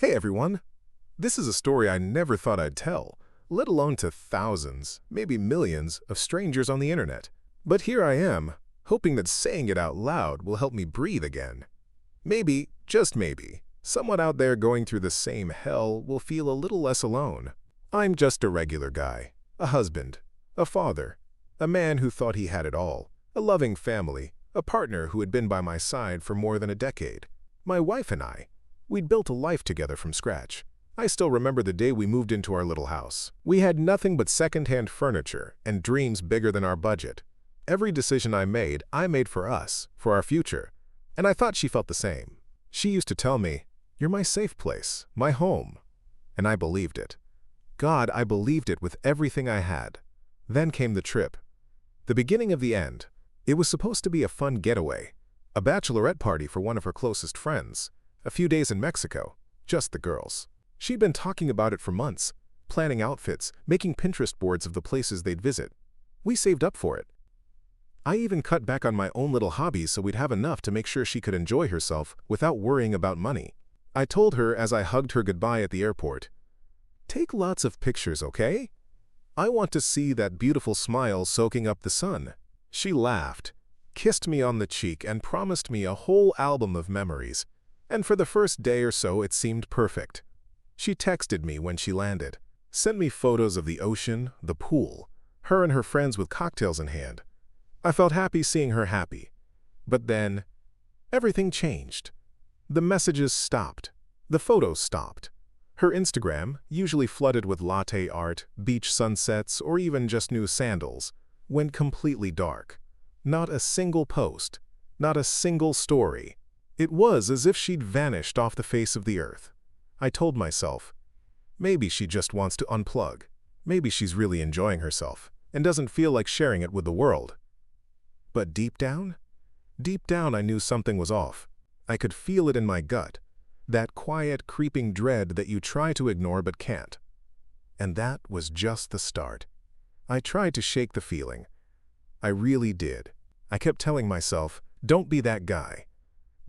Hey everyone! This is a story I never thought I'd tell, let alone to thousands, maybe millions, of strangers on the internet. But here I am, hoping that saying it out loud will help me breathe again. Maybe, just maybe, someone out there going through the same hell will feel a little less alone. I'm just a regular guy, a husband, a father, a man who thought he had it all, a loving family, a partner who had been by my side for more than a decade. My wife and we'd built a life together from scratch. I still remember the day we moved into our little house. We had nothing but second-hand furniture and dreams bigger than our budget. Every decision I made for us, for our future. And I thought she felt the same. She used to tell me, "You're my safe place, my home." And I believed it. God, I believed it with everything I had. Then came the trip. The beginning of the end. It was supposed to be a fun getaway. A bachelorette party for one of her closest friends. A few days in Mexico, just the girls. She'd been talking about it for months, planning outfits, making Pinterest boards of the places they'd visit. We saved up for it. I even cut back on my own little hobbies so we'd have enough to make sure she could enjoy herself without worrying about money. I told her as I hugged her goodbye at the airport, "Take lots of pictures, okay? I want to see that beautiful smile soaking up the sun." She laughed, kissed me on the cheek, and promised me a whole album of memories. And for the first day or so, it seemed perfect. She texted me when she landed, sent me photos of the ocean, the pool, her and her friends with cocktails in hand. I felt happy seeing her happy. But then, everything changed. The messages stopped. The photos stopped. Her Instagram, usually flooded with latte art, beach sunsets, or even just new sandals, went completely dark. Not a single post, not a single story. It was as if she'd vanished off the face of the earth. I told myself, maybe she just wants to unplug. Maybe she's really enjoying herself and doesn't feel like sharing it with the world. But deep down I knew something was off. I could feel it in my gut, that quiet, creeping dread that you try to ignore but can't. And that was just the start. I tried to shake the feeling. I really did. I kept telling myself, don't be that guy.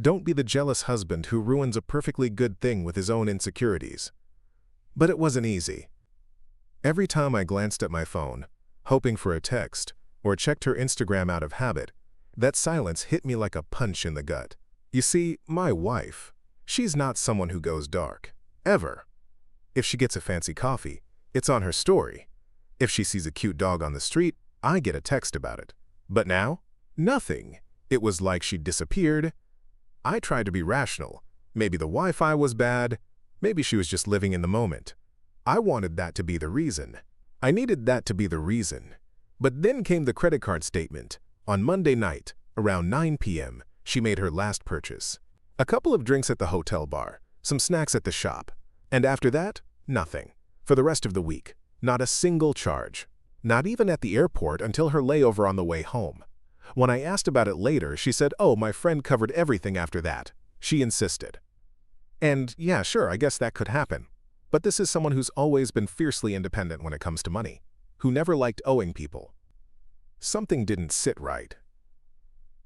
Don't be the jealous husband who ruins a perfectly good thing with his own insecurities. But it wasn't easy. Every time I glanced at my phone, hoping for a text, or checked her Instagram out of habit, that silence hit me like a punch in the gut. You see, my wife, she's not someone who goes dark. Ever. If she gets a fancy coffee, it's on her story. If she sees a cute dog on the street, I get a text about it. But now, nothing. It was like she'd disappeared. I tried to be rational. Maybe the Wi-Fi was bad. Maybe she was just living in the moment. I wanted that to be the reason. I needed that to be the reason. But then came the credit card statement. On Monday night, around 9 p.m., she made her last purchase. A couple of drinks at the hotel bar, some snacks at the shop. And after that, nothing. For the rest of the week, not a single charge. Not even at the airport until her layover on the way home. When I asked about it later, she said, "Oh, my friend covered everything after that." She insisted. And yeah, sure, I guess that could happen. But this is someone who's always been fiercely independent when it comes to money, who never liked owing people. Something didn't sit right.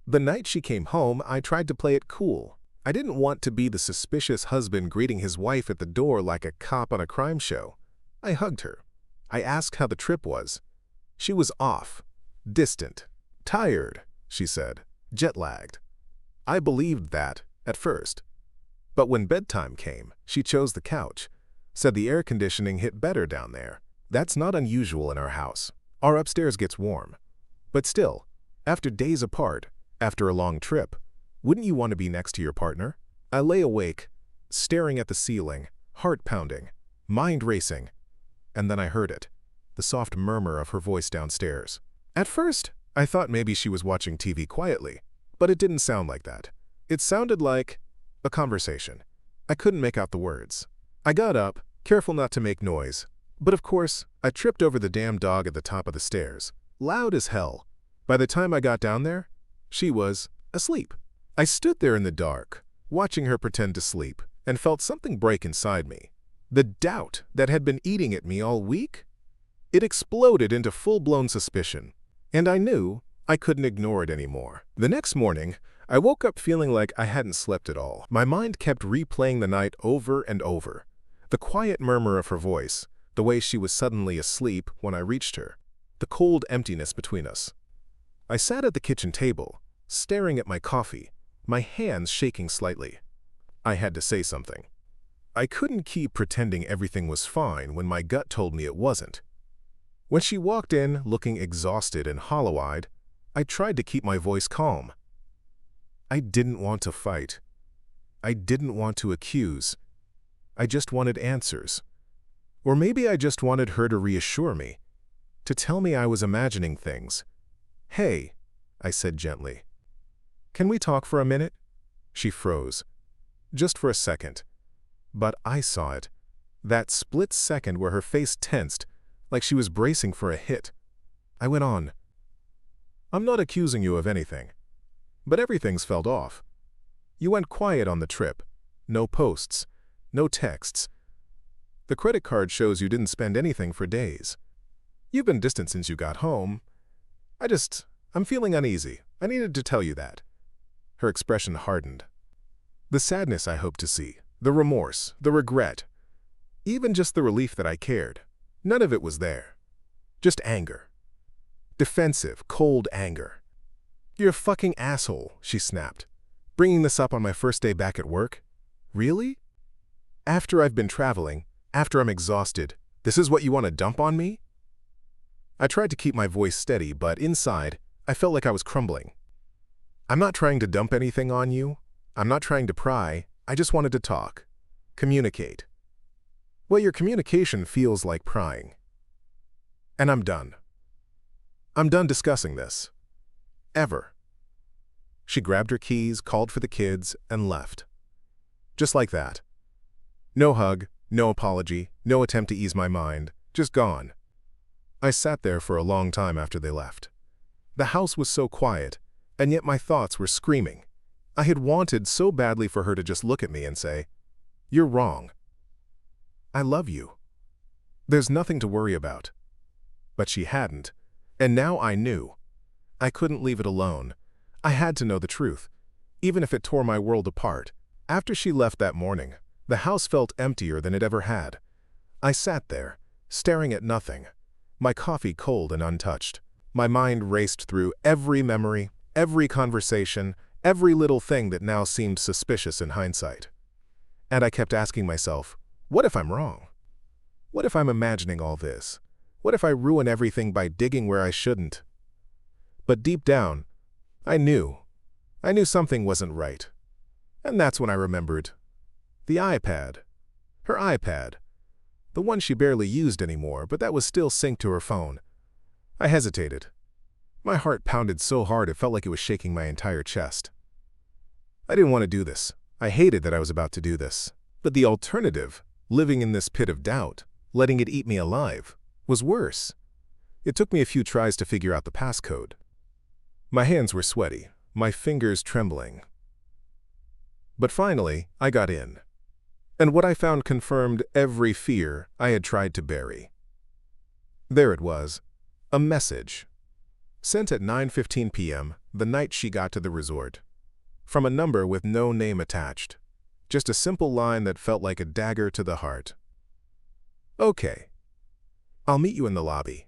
The night she came home, I tried to play it cool. I didn't want to be the suspicious husband greeting his wife at the door like a cop on a crime show. I hugged her. I asked how the trip was. She was off, distant. "Tired," she said, "jet-lagged." I believed that, at first. But when bedtime came, she chose the couch, said the air conditioning hit better down there. That's not unusual in our house. Our upstairs gets warm. But still, after days apart, after a long trip, wouldn't you want to be next to your partner? I lay awake, staring at the ceiling, heart pounding, mind racing. And then I heard it, the soft murmur of her voice downstairs. At first, I thought maybe she was watching TV quietly, but it didn't sound like that. It sounded like a conversation. I couldn't make out the words. I got up, careful not to make noise, but of course, I tripped over the damn dog at the top of the stairs, loud as hell. By the time I got down there, she was asleep. I stood there in the dark, watching her pretend to sleep, and felt something break inside me. The doubt that had been eating at me all week? It exploded into full-blown suspicion. And I knew I couldn't ignore it anymore. The next morning, I woke up feeling like I hadn't slept at all. My mind kept replaying the night over and over. The quiet murmur of her voice, the way she was suddenly asleep when I reached her, the cold emptiness between us. I sat at the kitchen table, staring at my coffee, my hands shaking slightly. I had to say something. I couldn't keep pretending everything was fine when my gut told me it wasn't. When she walked in, looking exhausted and hollow-eyed, I tried to keep my voice calm. I didn't want to fight. I didn't want to accuse. I just wanted answers. Or maybe I just wanted her to reassure me, to tell me I was imagining things. "Hey," I said gently. "Can we talk for a minute?" She froze. Just for a second. But I saw it. That split second where her face tensed, like she was bracing for a hit. I went on. "I'm not accusing you of anything, but everything's felt off. You went quiet on the trip. No posts. No texts. The credit card shows you didn't spend anything for days. You've been distant since you got home. I'm feeling uneasy. I needed to tell you that." Her expression hardened. The sadness I hoped to see, the remorse, the regret, even just the relief that I cared, none of it was there. Just anger. Defensive, cold anger. "You're a fucking asshole," she snapped. "Bringing this up on my first day back at work? Really? After I've been traveling, after I'm exhausted, this is what you want to dump on me?" I tried to keep my voice steady, but inside, I felt like I was crumbling. "I'm not trying to dump anything on you. I'm not trying to pry. I just wanted to talk. Communicate. Well, your communication feels like prying. And I'm done. I'm done discussing this. Ever." She grabbed her keys, called for the kids, and left. Just like that. No hug, no apology, no attempt to ease my mind, just gone. I sat there for a long time after they left. The house was so quiet, and yet my thoughts were screaming. I had wanted so badly for her to just look at me and say, "You're wrong. I love you. There's nothing to worry about." But she hadn't, and now I knew. I couldn't leave it alone. I had to know the truth, even if it tore my world apart. After she left that morning, the house felt emptier than it ever had. I sat there, staring at nothing, my coffee cold and untouched. My mind raced through every memory, every conversation, every little thing that now seemed suspicious in hindsight. And I kept asking myself, what if I'm wrong? What if I'm imagining all this? What if I ruin everything by digging where I shouldn't? But deep down, I knew something wasn't right. And that's when I remembered. The iPad. Her iPad. The one she barely used anymore, but that was still synced to her phone. I hesitated. My heart pounded so hard it felt like it was shaking my entire chest. I didn't want to do this. I hated that I was about to do this. But the alternative, living in this pit of doubt, letting it eat me alive, was worse. It took me a few tries to figure out the passcode. My hands were sweaty, my fingers trembling. But finally, I got in. And what I found confirmed every fear I had tried to bury. There it was, a message. Sent at 9:15 p.m., the night she got to the resort. From a number with no name attached. Just a simple line that felt like a dagger to the heart. "Okay. I'll meet you in the lobby.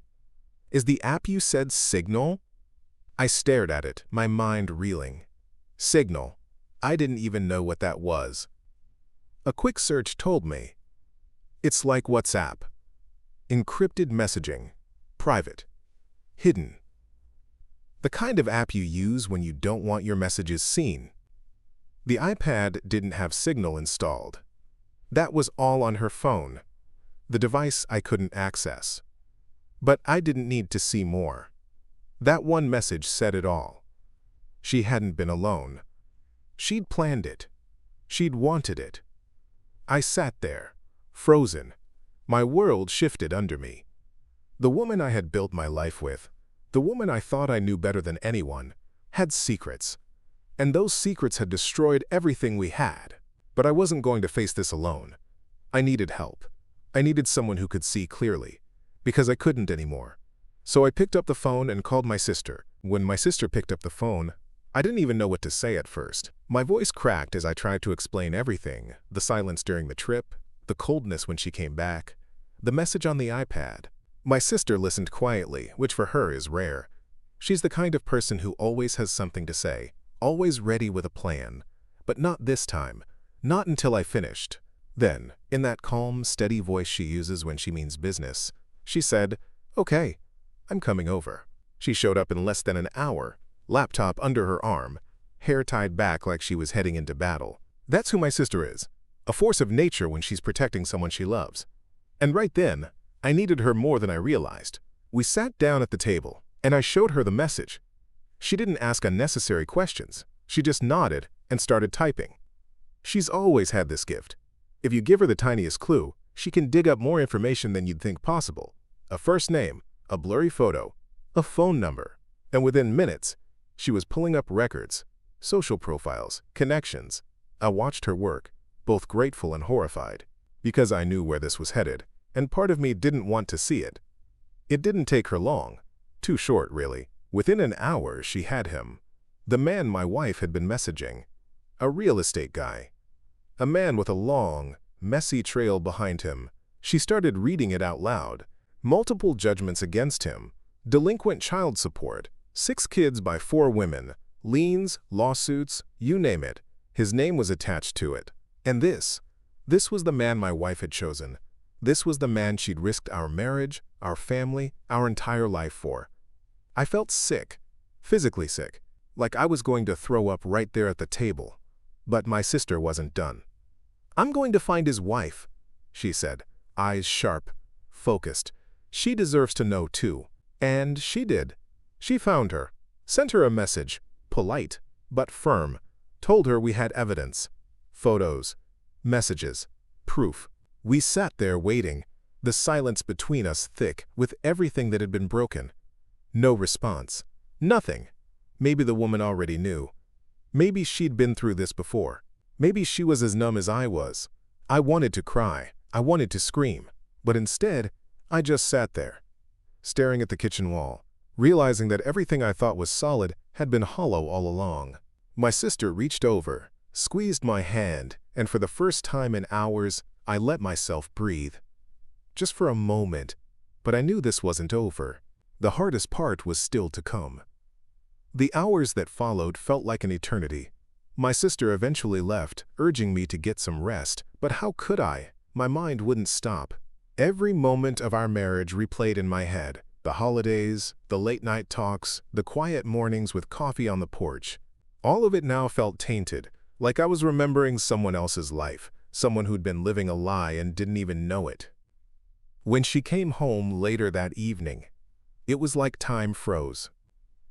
Is the app you said Signal?" I stared at it, my mind reeling. Signal. I didn't even know what that was. A quick search told me. It's like WhatsApp. Encrypted messaging. Private. Hidden. The kind of app you use when you don't want your messages seen. The iPad didn't have Signal installed. That was all on her phone. The device I couldn't access. But I didn't need to see more. That one message said it all. She hadn't been alone. She'd planned it. She'd wanted it. I sat there, frozen. My world shifted under me. The woman I had built my life with, the woman I thought I knew better than anyone, had secrets. And those secrets had destroyed everything we had. But I wasn't going to face this alone. I needed help. I needed someone who could see clearly, because I couldn't anymore. So I picked up the phone and called my sister. When my sister picked up the phone, I didn't even know what to say at first. My voice cracked as I tried to explain everything: the silence during the trip, the coldness when she came back, the message on the iPad. My sister listened quietly, which for her is rare. She's the kind of person who always has something to say, always ready with a plan. But not this time. Not until I finished. Then, in that calm, steady voice she uses when she means business, she said, "Okay, I'm coming over." She showed up in less than an hour, laptop under her arm, hair tied back like she was heading into battle. That's who my sister is, a force of nature when she's protecting someone she loves. And right then, I needed her more than I realized. We sat down at the table, and I showed her the message. She didn't ask unnecessary questions. She just nodded and started typing. She's always had this gift. If you give her the tiniest clue, she can dig up more information than you'd think possible. A first name, a blurry photo, a phone number, and within minutes, she was pulling up records, social profiles, connections. I watched her work, both grateful and horrified, because I knew where this was headed, and part of me didn't want to see it. It didn't take her long. Too short, really. Within an hour, she had him. The man my wife had been messaging. A real estate guy. A man with a long, messy trail behind him. She started reading it out loud. Multiple judgments against him. Delinquent child support. 6 kids by 4 women. Liens, lawsuits, you name it. His name was attached to it. And this was the man my wife had chosen. This was the man she'd risked our marriage, our family, our entire life for. I felt sick, physically sick, like I was going to throw up right there at the table. But my sister wasn't done. "I'm going to find his wife," she said, eyes sharp, focused. She deserves to know too. And she did. She found her, sent her a message, polite but firm, told her we had evidence, photos, messages, proof. We sat there waiting, the silence between us thick with everything that had been broken. No response. Nothing. Maybe the woman already knew. Maybe she'd been through this before. Maybe she was as numb as I was. I wanted to cry. I wanted to scream. But instead, I just sat there, staring at the kitchen wall, realizing that everything I thought was solid had been hollow all along. My sister reached over, squeezed my hand, and for the first time in hours, I let myself breathe. Just for a moment, but I knew this wasn't over. The hardest part was still to come. The hours that followed felt like an eternity. My sister eventually left, urging me to get some rest, but how could I? My mind wouldn't stop. Every moment of our marriage replayed in my head. The holidays, the late-night talks, the quiet mornings with coffee on the porch. All of it now felt tainted, like I was remembering someone else's life, someone who'd been living a lie and didn't even know it. When she came home later that evening, it was like time froze.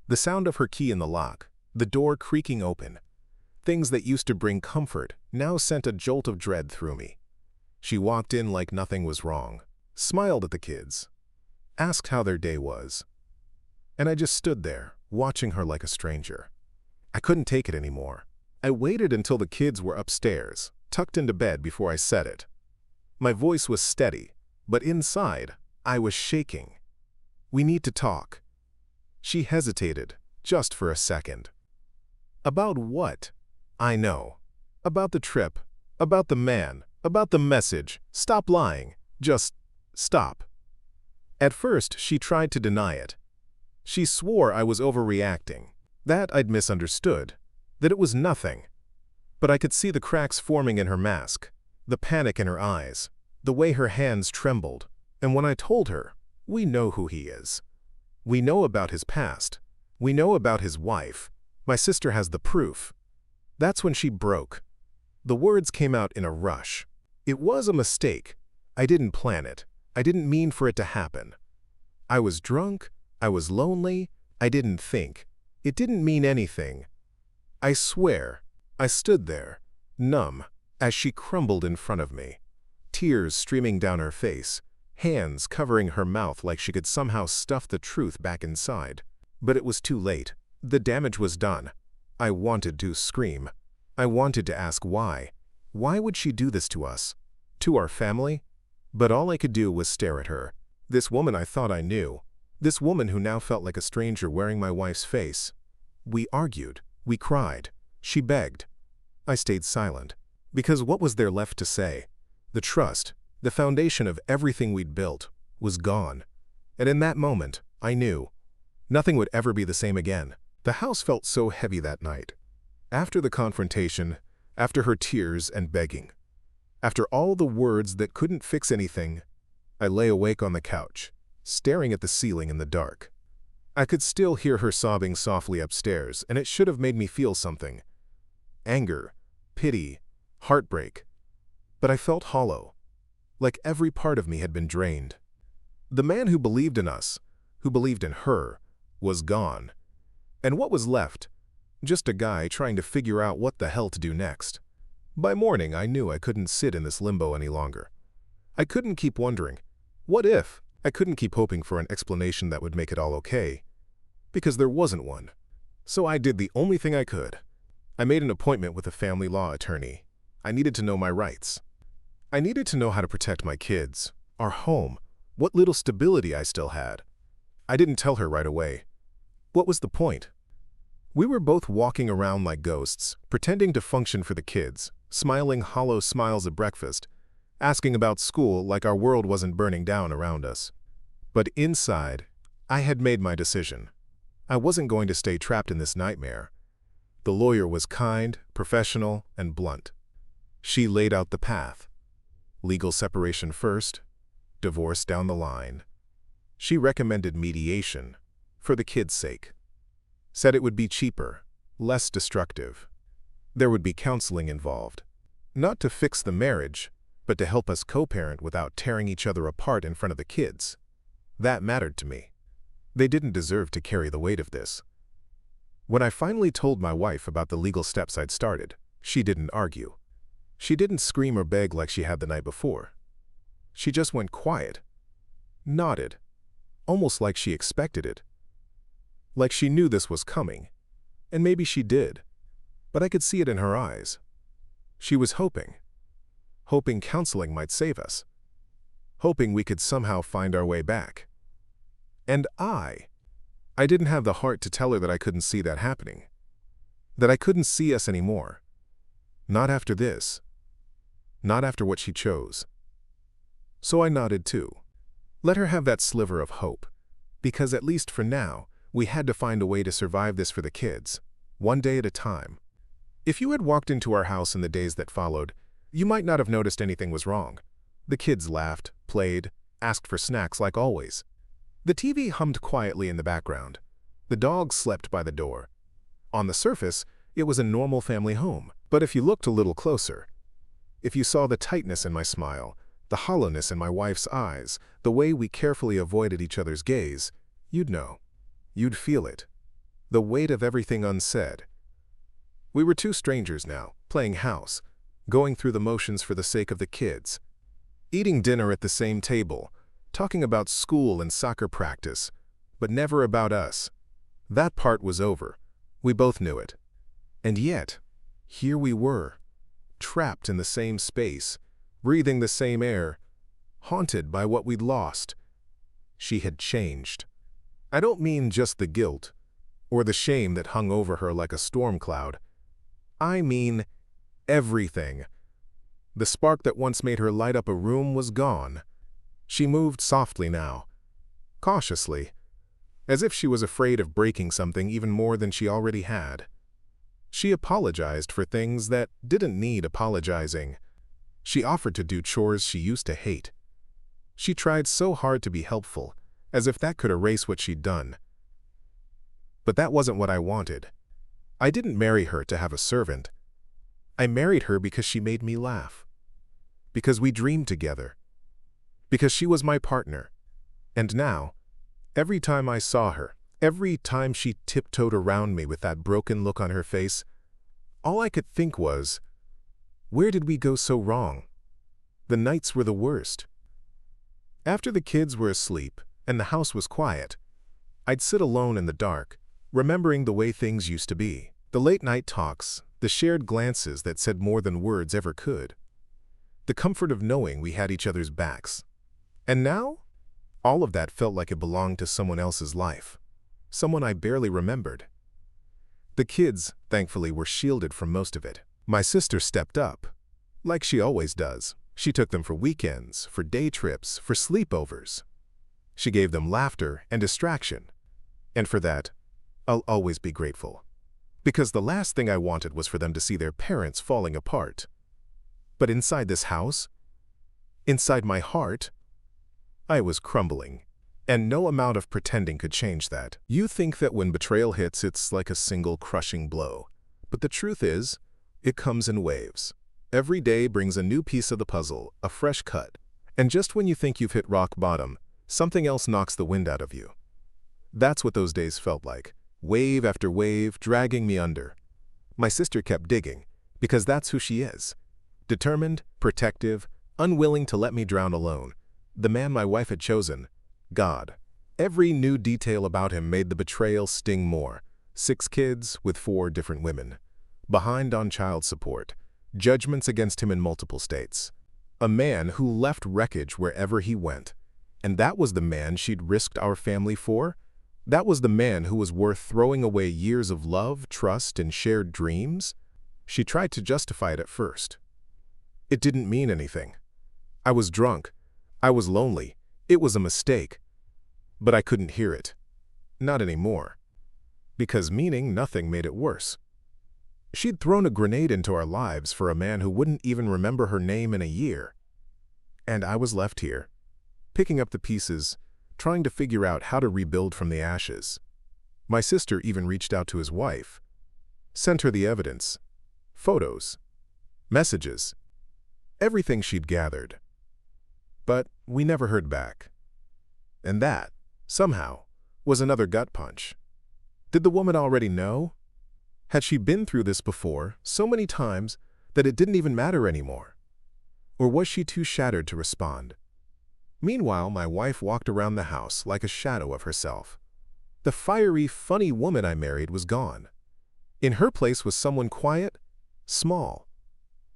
The sound of her key in the lock, the door creaking open, things that used to bring comfort now sent a jolt of dread through me. She walked in like nothing was wrong, smiled at the kids, asked how their day was. And I just stood there, watching her like a stranger. I couldn't take it anymore. I waited until the kids were upstairs, tucked into bed before I said it. My voice was steady, but inside, I was shaking. "We need to talk." She hesitated, just for a second. "About what?" "I know. About the trip, about the man, about the message. Stop lying. Just stop." At first, she tried to deny it. She swore I was overreacting, that I'd misunderstood, that it was nothing. But I could see the cracks forming in her mask, the panic in her eyes, the way her hands trembled. And when I told her, "We know who he is. We know about his past. We know about his wife. My sister has the proof." That's when she broke. The words came out in a rush. It was a mistake. I didn't plan it. I didn't mean for it to happen. I was drunk. I was lonely. I didn't think. It didn't mean anything. I swear, I stood there, numb, as she crumbled in front of me, tears streaming down her face, hands covering her mouth like she could somehow stuff the truth back inside. But it was too late. The damage was done. I wanted to scream. I wanted to ask why. Why would she do this to us? To our family? But all I could do was stare at her. This woman I thought I knew. This woman who now felt like a stranger wearing my wife's face. We argued. We cried. She begged. I stayed silent. Because what was there left to say? The trust, the foundation of everything we'd built, was gone. And in that moment, I knew nothing would ever be the same again. The house felt so heavy that night. After the confrontation, after her tears and begging, after all the words that couldn't fix anything, I lay awake on the couch, staring at the ceiling in the dark. I could still hear her sobbing softly upstairs, and it should have made me feel something. Anger, pity, heartbreak. But I felt hollow, like every part of me had been drained. The man who believed in us, who believed in her, was gone. And what was left? Just a guy trying to figure out what the hell to do next. By morning, I knew I couldn't sit in this limbo any longer. I couldn't keep wondering, what if? I couldn't keep hoping for an explanation that would make it all okay, because there wasn't one. So I did the only thing I could. I made an appointment with a family law attorney. I needed to know my rights. I needed to know how to protect my kids, our home, what little stability I still had. I didn't tell her right away. What was the point? We were both walking around like ghosts, pretending to function for the kids, smiling hollow smiles at breakfast, asking about school like our world wasn't burning down around us. But inside, I had made my decision. I wasn't going to stay trapped in this nightmare. The lawyer was kind, professional, and blunt. She laid out the path. Legal separation first, divorce down the line. She recommended mediation, for the kids' sake. Said it would be cheaper, less destructive. There would be counseling involved. Not to fix the marriage, but to help us co-parent without tearing each other apart in front of the kids. That mattered to me. They didn't deserve to carry the weight of this. When I finally told my wife about the legal steps I'd started, she didn't argue. She didn't scream or beg like she had the night before. She just went quiet, nodded, almost like she expected it. Like she knew this was coming. And maybe she did, but I could see it in her eyes. She was hoping counseling might save us, hoping we could somehow find our way back. And I didn't have the heart to tell her that I couldn't see that happening, that I couldn't see us anymore. Not after this, not after what she chose. So I nodded too. Let her have that sliver of hope, because at least for now, we had to find a way to survive this for the kids, one day at a time. If you had walked into our house in the days that followed, you might not have noticed anything was wrong. The kids laughed, played, asked for snacks like always. The TV hummed quietly in the background. The dog slept by the door. On the surface, it was a normal family home. But if you looked a little closer, if you saw the tightness in my smile, the hollowness in my wife's eyes, the way we carefully avoided each other's gaze, you'd know. You'd feel it. The weight of everything unsaid. We were two strangers now, playing house, going through the motions for the sake of the kids. Eating dinner at the same table, talking about school and soccer practice, but never about us. That part was over. We both knew it. And yet, here we were, trapped in the same space, breathing the same air, haunted by what we'd lost. She had changed. I don't mean just the guilt, or the shame that hung over her like a storm cloud. I mean everything. The spark that once made her light up a room was gone. She moved softly now, cautiously, as if she was afraid of breaking something even more than she already had. She apologized for things that didn't need apologizing. She offered to do chores she used to hate. She tried so hard to be helpful, as if that could erase what she'd done. But that wasn't what I wanted. I didn't marry her to have a servant. I married her because she made me laugh. Because we dreamed together. Because she was my partner. And now, every time I saw her, every time she tiptoed around me with that broken look on her face, all I could think was, where did we go so wrong? The nights were the worst. After the kids were asleep and the house was quiet, I'd sit alone in the dark, remembering the way things used to be. The late-night talks, the shared glances that said more than words ever could. The comfort of knowing we had each other's backs. And now, all of that felt like it belonged to someone else's life. Someone I barely remembered. The kids, thankfully, were shielded from most of it. My sister stepped up, like she always does. She took them for weekends, for day trips, for sleepovers. She gave them laughter and distraction. And for that, I'll always be grateful. Because the last thing I wanted was for them to see their parents falling apart. But inside this house, inside my heart, I was crumbling. And no amount of pretending could change that. You think that when betrayal hits, it's like a single crushing blow. But the truth is, it comes in waves. Every day brings a new piece of the puzzle, a fresh cut. And just when you think you've hit rock bottom, something else knocks the wind out of you. That's what those days felt like. Wave after wave, dragging me under. My sister kept digging, because that's who she is. Determined, protective, unwilling to let me drown alone. The man my wife had chosen, God. Every new detail about him made the betrayal sting more. 6 kids with 4 different women. Behind on child support. Judgments against him in multiple states. A man who left wreckage wherever he went. And that was the man she'd risked our family for? That was the man who was worth throwing away years of love, trust, and shared dreams? She tried to justify it at first. It didn't mean anything. I was drunk. I was lonely. It was a mistake. But I couldn't hear it. Not anymore. Because meaning nothing made it worse. She'd thrown a grenade into our lives for a man who wouldn't even remember her name in a year. And I was left here, picking up the pieces, trying to figure out how to rebuild from the ashes. My sister even reached out to his wife, sent her the evidence, photos, messages, everything she'd gathered. But we never heard back. And that, somehow, was another gut punch. Did the woman already know? Had she been through this before, so many times, that it didn't even matter anymore? Or was she too shattered to respond? Meanwhile, my wife walked around the house like a shadow of herself. The fiery, funny woman I married was gone. In her place was someone quiet, small,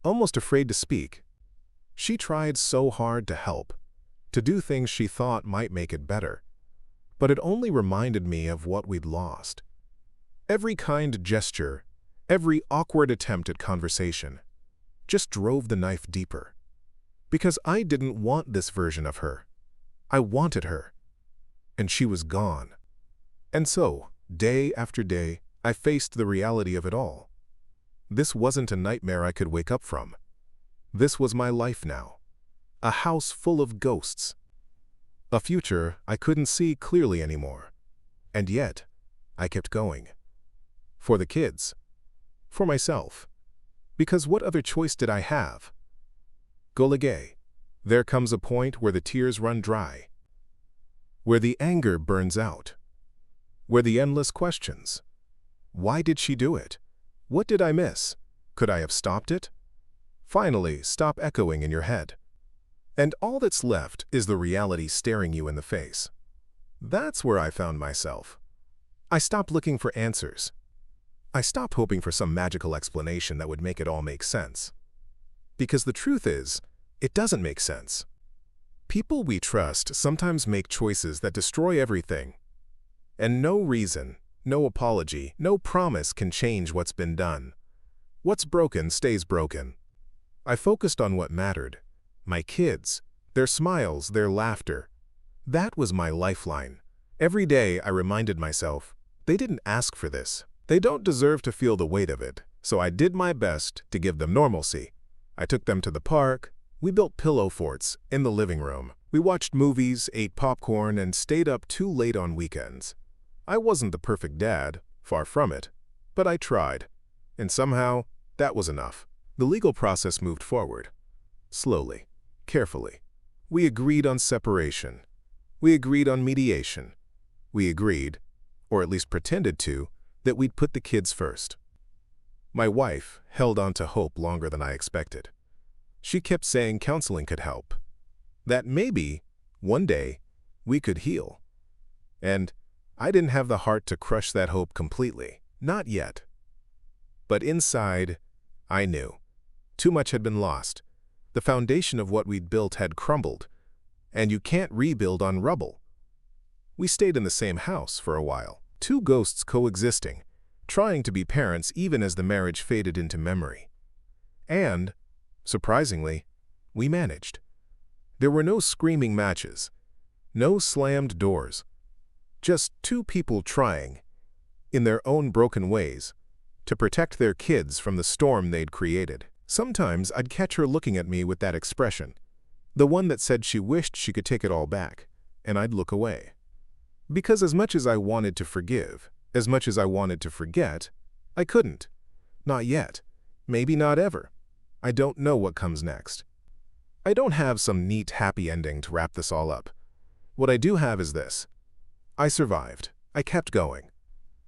almost afraid to speak. She tried so hard to help, to do things she thought might make it better. But it only reminded me of what we'd lost. Every kind gesture, every awkward attempt at conversation, just drove the knife deeper. Because I didn't want this version of her. I wanted her. And she was gone. And so, day after day, I faced the reality of it all. This wasn't a nightmare I could wake up from. This was my life now. A house full of ghosts. A future I couldn't see clearly anymore. And yet, I kept going. For the kids. For myself. Because what other choice did I have? Golagay, there comes a point where the tears run dry. Where the anger burns out. Where the endless questions. Why did she do it? What did I miss? Could I have stopped it? Finally, stop echoing in your head. And all that's left is the reality staring you in the face. That's where I found myself. I stopped looking for answers. I stopped hoping for some magical explanation that would make it all make sense. Because the truth is, it doesn't make sense. People we trust sometimes make choices that destroy everything. And no reason, no apology, no promise can change what's been done. What's broken stays broken. I focused on what mattered. My kids, their smiles, their laughter. That was my lifeline. Every day I reminded myself, they didn't ask for this. They don't deserve to feel the weight of it. So I did my best to give them normalcy. I took them to the park. We built pillow forts in the living room. We watched movies, ate popcorn, and stayed up too late on weekends. I wasn't the perfect dad, far from it. But I tried. And somehow, that was enough. The legal process moved forward. Slowly, carefully. We agreed on separation. We agreed on mediation. We agreed, or at least pretended to, that we'd put the kids first. My wife held on to hope longer than I expected. She kept saying counseling could help. That maybe, one day, we could heal. And I didn't have the heart to crush that hope completely. Not yet. But inside, I knew. Too much had been lost. The foundation of what we'd built had crumbled. And you can't rebuild on rubble. We stayed in the same house for a while. 2 ghosts coexisting. trying to be parents even as the marriage faded into memory. And, surprisingly, we managed. There were no screaming matches, no slammed doors, just two people trying, in their own broken ways, to protect their kids from the storm they'd created. Sometimes I'd catch her looking at me with that expression, the one that said she wished she could take it all back, and I'd look away. Because as much as I wanted to forgive, as much as I wanted to forget, I couldn't. Not yet. Maybe not ever. I don't know what comes next. I don't have some neat, happy ending to wrap this all up. What I do have is this. I survived. I kept going.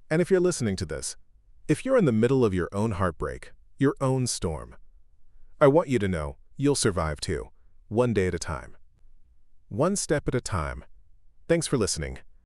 And if you're listening to this, if you're in the middle of your own heartbreak, your own storm, I want you to know you'll survive too, one day at a time. One step at a time. Thanks for listening.